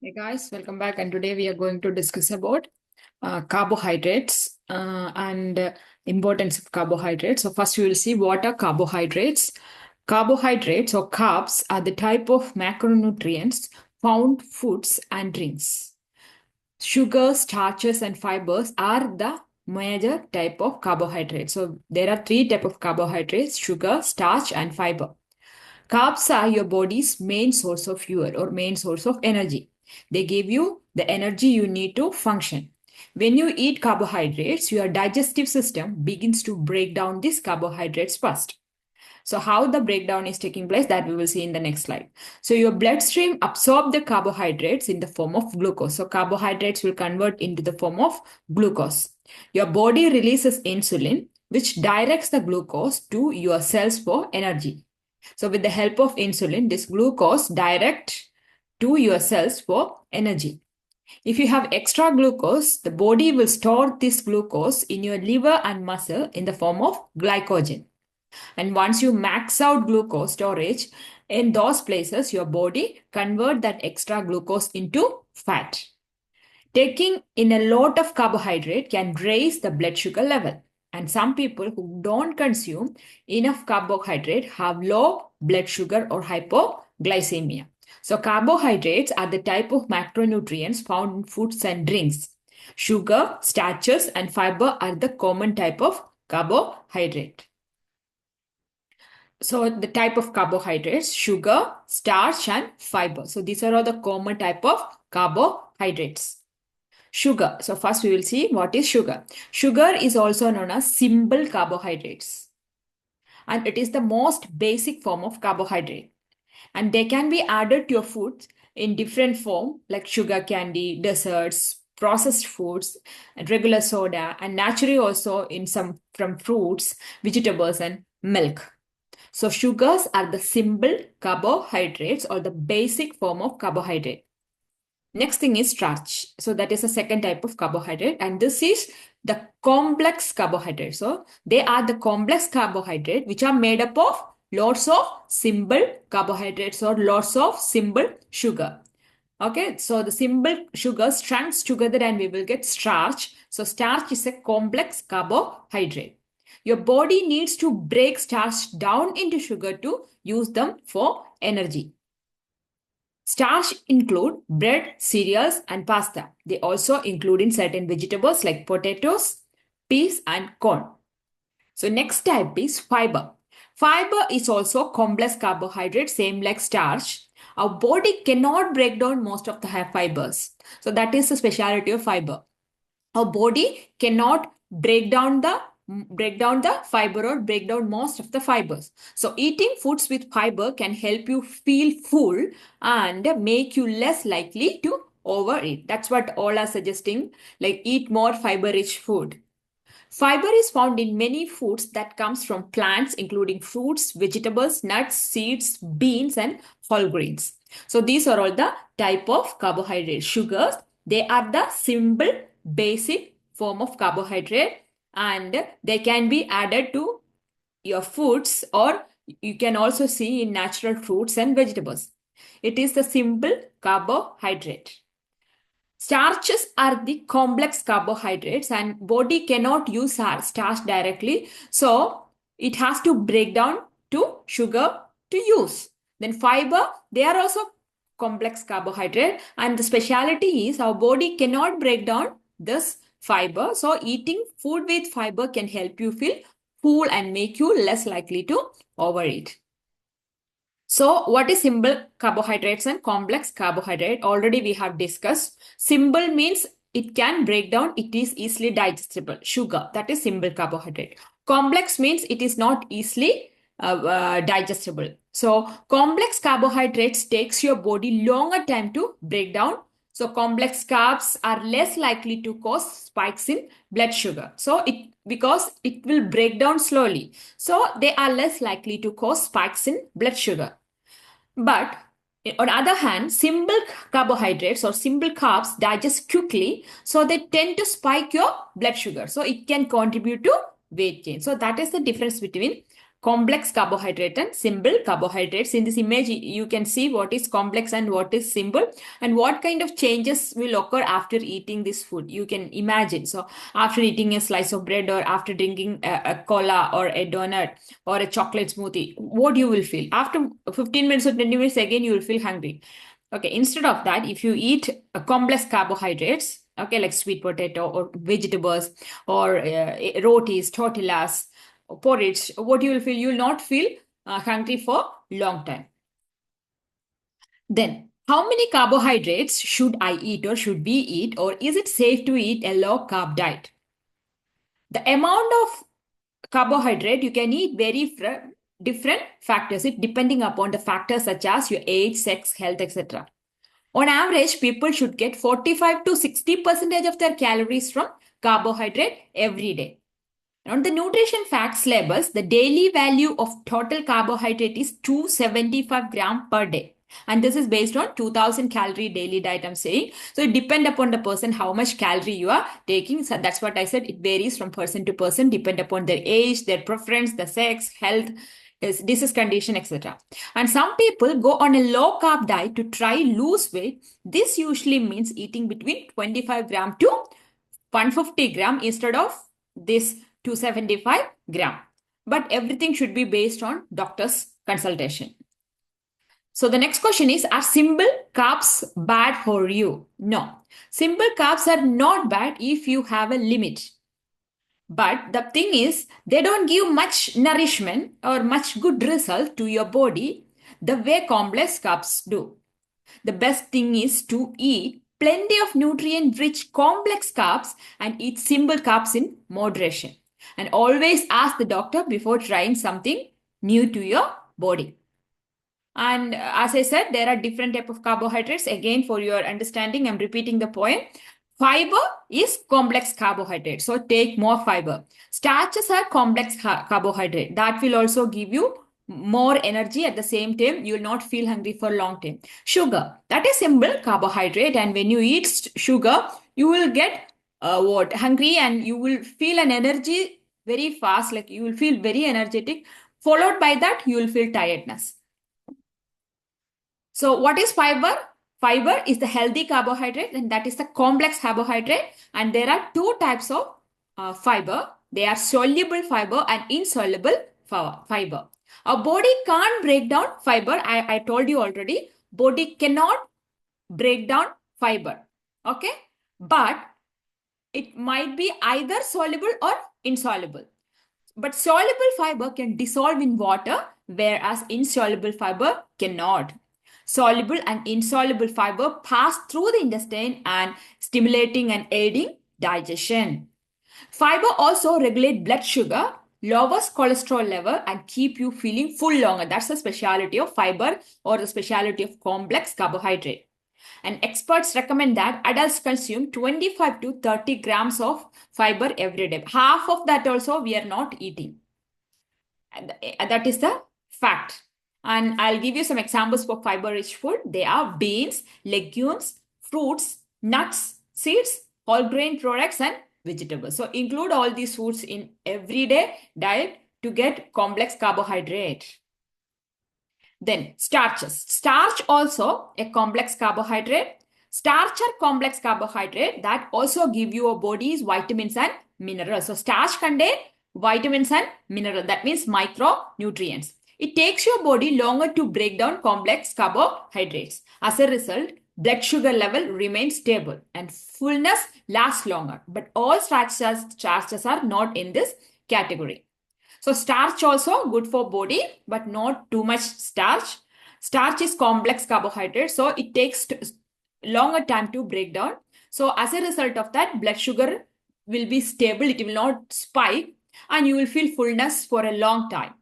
Hey guys, welcome back. And today we are going to discuss about carbohydrates and importance of carbohydrates. So first we will see what are carbohydrates. Carbohydrates or carbs are the type of macronutrients found foods and drinks. Sugars, starches, and fibers are the major type of carbohydrates. So there are three type of carbohydrates: sugar, starch, and fiber. Carbs are your body's main source of fuel or main source of energy. They give you the energy you need to function. When you eat carbohydrates, your digestive system begins to break down these carbohydrates first. So how the breakdown is taking place, that we will see in the next slide. So your bloodstream absorb the carbohydrates in the form of glucose. So carbohydrates will convert into the form of glucose. Your body releases insulin, which directs the glucose to your cells for energy. So with the help of insulin, this glucose direct to your cells for energy. If you have extra glucose, the body will store this glucose in your liver and muscle in the form of glycogen. And once you max out glucose storage in those places, your body convert that extra glucose into fat. Taking in a lot of carbohydrate can raise the blood sugar level. And some people who don't consume enough carbohydrate have low blood sugar or hypoglycemia. So carbohydrates are the type of macronutrients found in foods and drinks. Sugar, starches, and fiber are the common type of carbohydrate. So the type of carbohydrates: sugar, starch, and fiber. So these are all the common type of carbohydrates. Sugar. So first we will see what is sugar. Sugar is also known as simple carbohydrates, and it is the most basic form of carbohydrate. And they can be added to your foods in different form, like sugar candy, desserts, processed foods, and regular soda, and naturally also in some from fruits, vegetables, and milk. So sugars are the simple carbohydrates or the basic form of carbohydrate. Next thing is starch. So that is a second type of carbohydrate, and this is the complex carbohydrate. So they are the complex carbohydrate which are made up of lots of simple carbohydrates or lots of simple sugar. Okay, so the simple sugars strung together and we will get starch. So starch is a complex carbohydrate. Your body needs to break starch down into sugar to use them for energy. Starch include bread, cereals, and pasta. They also include in certain vegetables like potatoes, peas, and corn. So next type is fiber. Fiber is also complex carbohydrate, same like starch. Our body cannot break down most of the fibers. So that is the speciality of fiber. Our body cannot break down the fiber or break down most of the fibers. So eating foods with fiber can help you feel full and make you less likely to overeat. That's what all are suggesting, like eat more fiber rich food. Fiber is found in many foods that comes from plants, including fruits, vegetables, nuts, seeds, beans, and whole grains. So these are all the type of carbohydrate. Sugars, they are the simple basic form of carbohydrate, and they can be added to your foods, or you can also see in natural fruits and vegetables. It is the simple carbohydrate. Starches are the complex carbohydrates and body cannot use starch directly. So it has to break down to sugar to use. Then fiber, they are also complex carbohydrate, and the speciality is our body cannot break down this fiber. So eating food with fiber can help you feel full and make you less likely to overeat. So what is simple carbohydrates and complex carbohydrate? Already we have discussed. Simple means it can break down, it is easily digestible. Sugar, that is simple carbohydrate. Complex means it is not easily digestible. So complex carbohydrates takes your body longer time to break down. So complex carbs are less likely to cause spikes in blood sugar. So it because it will break down slowly. So they are less likely to cause spikes in blood sugar. But on the other hand, simple carbohydrates or simple carbs digest quickly, so they tend to spike your blood sugar. So it can contribute to weight gain. So that is the difference between complex carbohydrate and simple carbohydrates. In this image, you can see what is complex and what is simple, and what kind of changes will occur after eating this food. You can imagine. So after eating a slice of bread, or after drinking a cola or a donut or a chocolate smoothie, what you will feel? After 15 minutes or 20 minutes, again, you will feel hungry. Okay, instead of that, if you eat complex carbohydrates, okay, like sweet potato or vegetables or rotis, tortillas, porridge, what you will feel? You will not feel hungry for long time. Then, how many carbohydrates should I eat, or should we eat, or is it safe to eat a low carb diet? The amount of carbohydrate you can eat vary from different factors, it depending upon the factors such as your age, sex, health, etc. On average, people should get 45 to 60% of their calories from carbohydrate every day. On the nutrition facts labels, the daily value of total carbohydrate is 275 gram per day. And this is based on 2000 calorie daily diet, I'm saying. So it depends upon the person how much calorie you are taking. So that's what I said. It varies from person to person, depend upon their age, their preference, the sex, health, disease condition, etc. And some people go on a low carb diet to try lose weight. This usually means eating between 25 gram to 150 gram instead of this 275 gram. But everything should be based on doctor's consultation. So the next question is, are simple carbs bad for you? No. Simple carbs are not bad if you have a limit. But the thing is, they don't give much nourishment or much good result to your body the way complex carbs do. The best thing is to eat plenty of nutrient rich complex carbs and eat simple carbs in moderation. And always ask the doctor before trying something new to your body. And as I said, there are different type of carbohydrates. Again, for your understanding, I'm repeating the point. Fiber is complex carbohydrate, so take more fiber. Starches are complex carbohydrate. That will also give you more energy. At the same time, you will not feel hungry for a long time. Sugar, that is simple carbohydrate, and when you eat sugar, you will get hungry, and you will feel an energy very fast, like you will feel very energetic. Followed by that, you will feel tiredness. So what is fiber? Fiber is the healthy carbohydrate, and that is the complex carbohydrate. And there are two types of fiber. They are soluble fiber and insoluble fiber. Our body can't break down fiber. I told you already. Body cannot break down fiber. Okay? But it might be either soluble or insoluble. But soluble fiber can dissolve in water, whereas insoluble fiber cannot. Soluble and insoluble fiber pass through the intestine and stimulating and aiding digestion. Fiber also regulates blood sugar, lowers cholesterol level, and keep you feeling full longer. That's the specialty of fiber, or the specialty of complex carbohydrate. And experts recommend that adults consume 25 to 30 grams of fiber every day. Half of that also we are not eating. And that is the fact. And I'll give you some examples for fiber-rich food. They are beans, legumes, fruits, nuts, seeds, whole grain products, and vegetables. So include all these foods in everyday diet to get complex carbohydrate. Then starches. Starch also a complex carbohydrate. Starch are complex carbohydrate that also give your body's vitamins and minerals. So starch contain vitamins and minerals. That means micronutrients. It takes your body longer to break down complex carbohydrates. As a result, blood sugar level remains stable and fullness lasts longer. But all starches are not in this category. So starch also good for body, but not too much starch. Starch is complex carbohydrate, so it takes longer time to break down. So as a result of that, blood sugar will be stable. It will not spike, and you will feel fullness for a long time.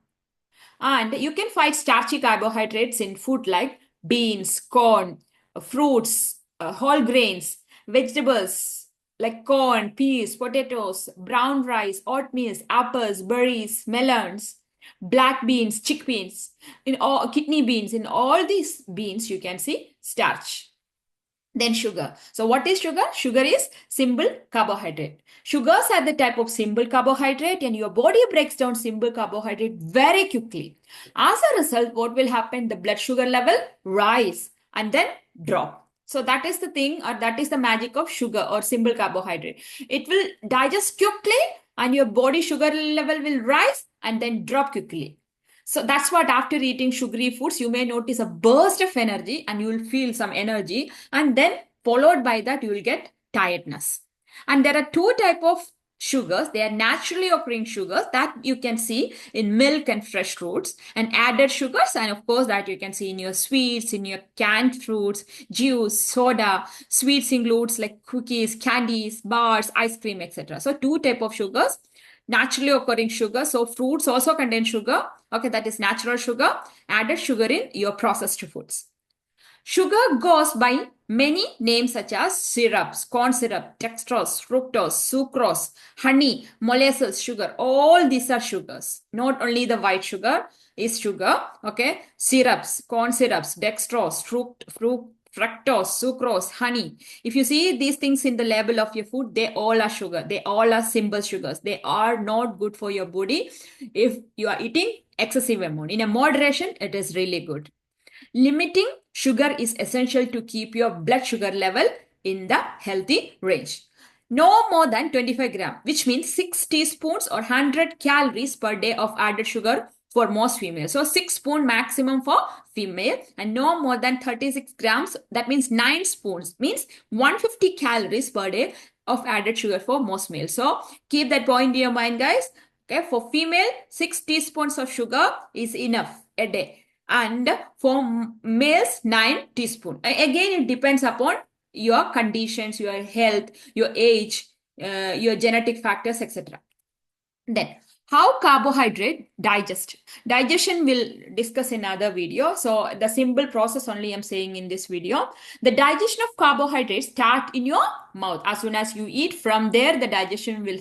And you can find starchy carbohydrates in food like beans, corn, fruits, whole grains, vegetables like corn, peas, potatoes, brown rice, oatmeal, apples, berries, melons, black beans, chickpeas, in all kidney beans. In all these beans, you can see starch. Then sugar. So what is sugar? Sugar is simple carbohydrate. Sugars are the type of simple carbohydrate and your body breaks down simple carbohydrate very quickly. As a result, what will happen? The blood sugar level rise and then drop. So that is the thing, or that is the magic of sugar or simple carbohydrate. It will digest quickly and your body sugar level will rise and then drop quickly. So that's what after eating sugary foods, you may notice a burst of energy and you will feel some energy, and then followed by that you will get tiredness. And there are two type of sugars. They are naturally occurring sugars that you can see in milk and fresh fruits, and added sugars, and of course that you can see in your sweets, in your canned fruits, juice, soda. Sweets includes like cookies, candies, bars, ice cream, etc. So two type of sugars, naturally occurring sugar. So fruits also contain sugar. Okay, that is natural sugar, added sugar in your processed foods. Sugar goes by many names such as syrups, corn syrup, dextrose, fructose, sucrose, honey, molasses, sugar. All these are sugars. Not only the white sugar is sugar. Okay, syrups, corn syrups, dextrose, fructose, sucrose, honey. If you see these things in the label of your food, they all are sugar. They all are simple sugars. They are not good for your body if you are eating excessive amount. In a moderation, it is really good. Limiting sugar is essential to keep your blood sugar level in the healthy range. No more than 25 gram, which means 6 teaspoons or 100 calories per day of added sugar for most females. So 6 spoon maximum for female, and no more than 36 grams. That means 9 spoons, means 150 calories per day of added sugar for most males. So keep that point in your mind, guys. Okay, for female, 6 teaspoons of sugar is enough a day, and for males 9 teaspoon. Again, it depends upon your conditions, your health, your age, your genetic factors, etc. Then how carbohydrate digest. Digestion will discuss in another video. So the simple process only I'm saying in this video. The digestion of carbohydrates start in your mouth. As soon as you eat, from there the digestion will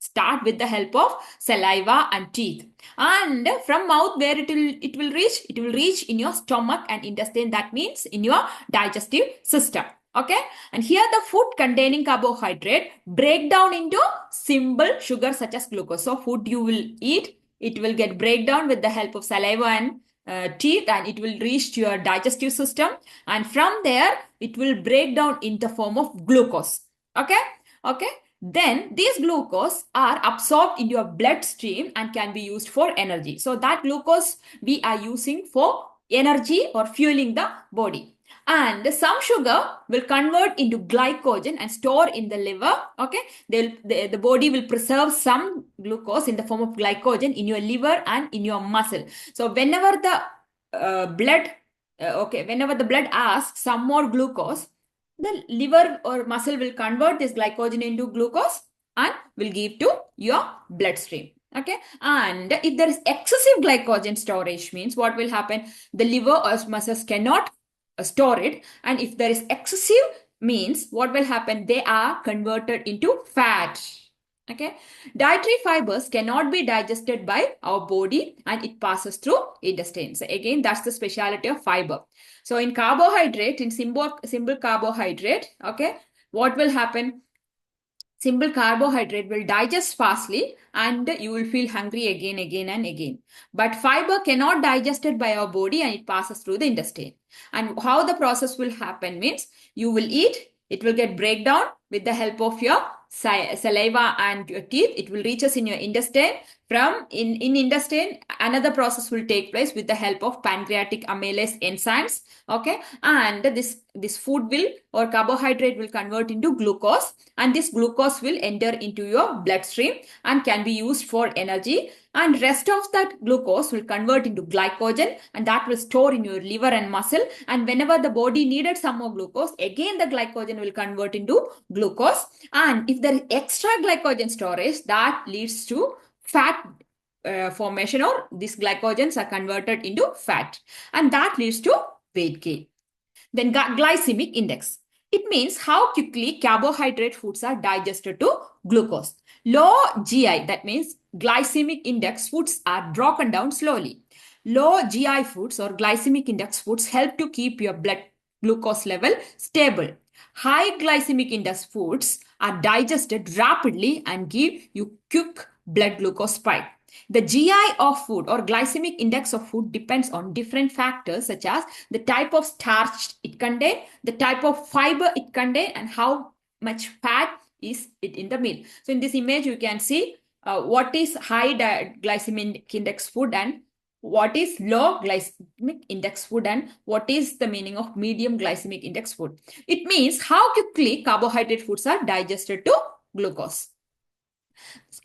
start with the help of saliva and teeth, and from mouth where it will reach in your stomach and intestine. That means in your digestive system. Okay, and here the food containing carbohydrate break down into simple sugar such as glucose. So food you will eat, it will get break down with the help of saliva and teeth, and it will reach to your digestive system, and from there it will break down in the form of glucose. Okay, then these glucose are absorbed in your bloodstream and can be used for energy. So that glucose we are using for energy or fueling the body. And some sugar will convert into glycogen and store in the liver. Okay, the body will preserve some glucose in the form of glycogen in your liver and in your muscle. So whenever the whenever the blood asks some more glucose, the liver or muscle will convert this glycogen into glucose and will give to your bloodstream. Okay, and if there is excessive glycogen storage, means what will happen? The liver or muscles cannot store it, and if there is excessive, means what will happen? They are converted into fat. Okay, dietary fibers cannot be digested by our body and it passes through intestine. So again, that's the speciality of fiber. So in carbohydrate, in simple carbohydrate, okay, what will happen? Simple carbohydrate will digest fastly and you will feel hungry again and again. But fiber cannot digest it by our body and it passes through the intestine. And how the process will happen means you will eat, it will get breakdown with the help of your saliva and your teeth. It will reach us in your intestine. From in intestine, another process will take place with the help of pancreatic amylase enzymes. Okay, and this food will or carbohydrate will convert into glucose, and this glucose will enter into your bloodstream and can be used for energy, and rest of that glucose will convert into glycogen and that will store in your liver and muscle, and whenever the body needed some more glucose, again the glycogen will convert into glucose, and if there is extra glycogen storage, that leads to fat formation, or these glycogens are converted into fat and that leads to weight gain. Then glycemic index. It means how quickly carbohydrate foods are digested to glucose. Low GI, that means glycemic index foods are broken down slowly. Low GI foods or glycemic index foods help to keep your blood glucose level stable. High glycemic index foods are digested rapidly and give you quick blood glucose spike. The GI of food or glycemic index of food depends on different factors such as the type of starch it contains, the type of fiber it contains, and how much fat is it in the meal. So in this image, you can see what is high glycemic index food and what is low glycemic index food and what is the meaning of medium glycemic index food. It means how quickly carbohydrate foods are digested to glucose.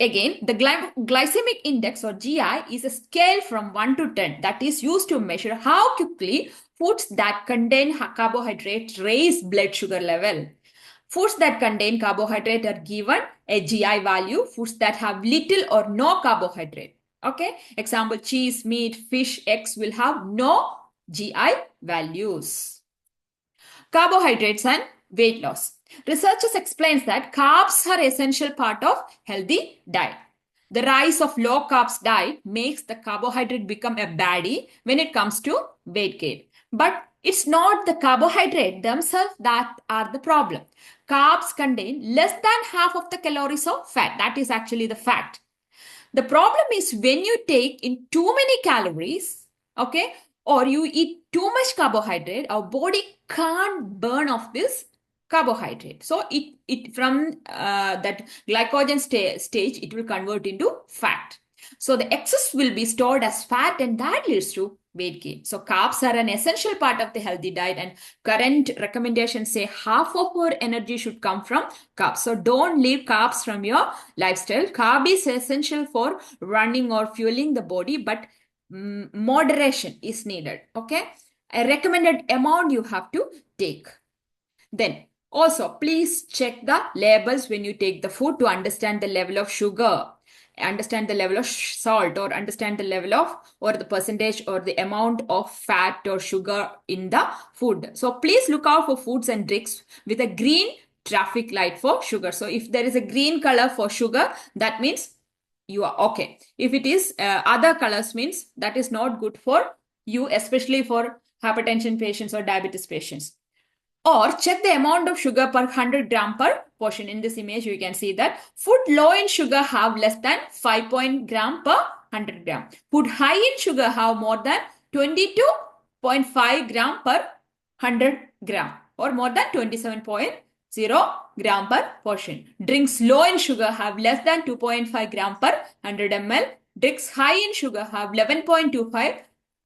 Again, the glycemic index or GI is a scale from 1 to 10 that is used to measure how quickly foods that contain carbohydrates raise blood sugar level. Foods that contain carbohydrate are given a GI value. Foods that have little or no carbohydrate. Okay. Example, cheese, meat, fish, eggs will have no GI values. Carbohydrates and weight loss. Researchers explains that carbs are essential part of healthy diet. The rise of low carbs diet makes the carbohydrate become a baddie when it comes to weight gain. But it's not the carbohydrate themselves that are the problem. Carbs contain less than half of the calories of fat. That is actually the fact. The problem is when you take in too many calories, okay, or you eat too much carbohydrate, our body can't burn off this carbohydrate. So it from that glycogen stage, it will convert into fat. So the excess will be stored as fat and that leads to weight gain. So carbs are an essential part of the healthy diet and current recommendations say half of our energy should come from carbs. So don't leave carbs from your lifestyle. Carb is essential for running or fueling the body, but moderation is needed. Okay. A recommended amount you have to take. Then also please check the labels when you take the food to understand the level of sugar, understand the level of salt, or understand the level of or the percentage or the amount of fat or sugar in the food. So please look out for foods and drinks with a green traffic light for sugar. So if there is a green color for sugar, that means you are okay. If it is other colors, means that is not good for you, especially for hypertension patients or diabetes patients. Or check the amount of sugar per 100 gram per portion. In this image, you can see that food low in sugar have less than 5 gram per 100 gram. Food high in sugar have more than 22.5 gram per 100 gram or more than 27.0 gram per portion. Drinks low in sugar have less than 2.5 gram per 100 ml. Drinks high in sugar have 11.25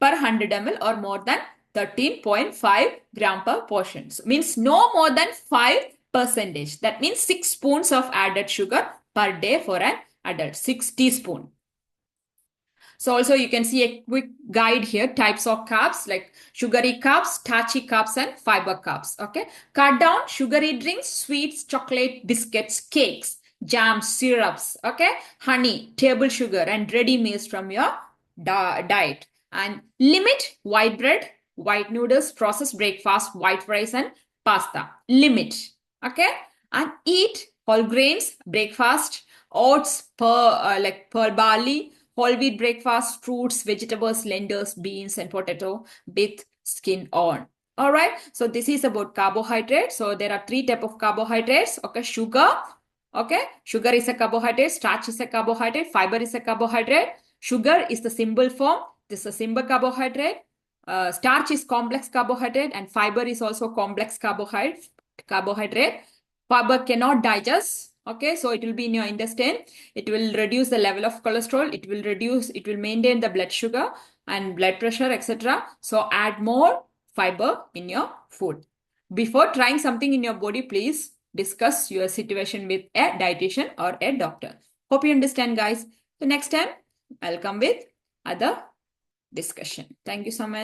per 100 ml or more than 13.5 gram per portion. So means no more than 5%. That means 6 spoons of added sugar per day for an adult. 6 teaspoons. So also you can see a quick guide here, types of carbs like sugary carbs, starchy carbs, and fiber carbs. Okay. Cut down sugary drinks, sweets, chocolate, biscuits, cakes, jams, syrups, okay, honey, table sugar, and ready meals from your diet. And limit white bread, white noodles, processed breakfast, white rice, and pasta. Limit. Okay. And eat whole grains, breakfast, oats, pearl barley, whole wheat breakfast, fruits, vegetables, lentils, beans, and potato with skin on. All right. So this is about carbohydrates. So there are 3 types of carbohydrates. Okay. Sugar. Okay. Sugar is a carbohydrate. Starch is a carbohydrate. Fiber is a carbohydrate. Sugar is the simple form. This is a simple carbohydrate. Starch is complex carbohydrate and fiber is also complex carbohydrate. Fiber cannot digest. Okay, so it will be in your intestine. It will reduce the level of cholesterol. It will maintain the blood sugar and blood pressure, etc. So add more fiber in your food. Before trying something in your body, please discuss your situation with a dietitian or a doctor. Hope you understand, guys. So next time, I'll come with other discussion. Thank you so much.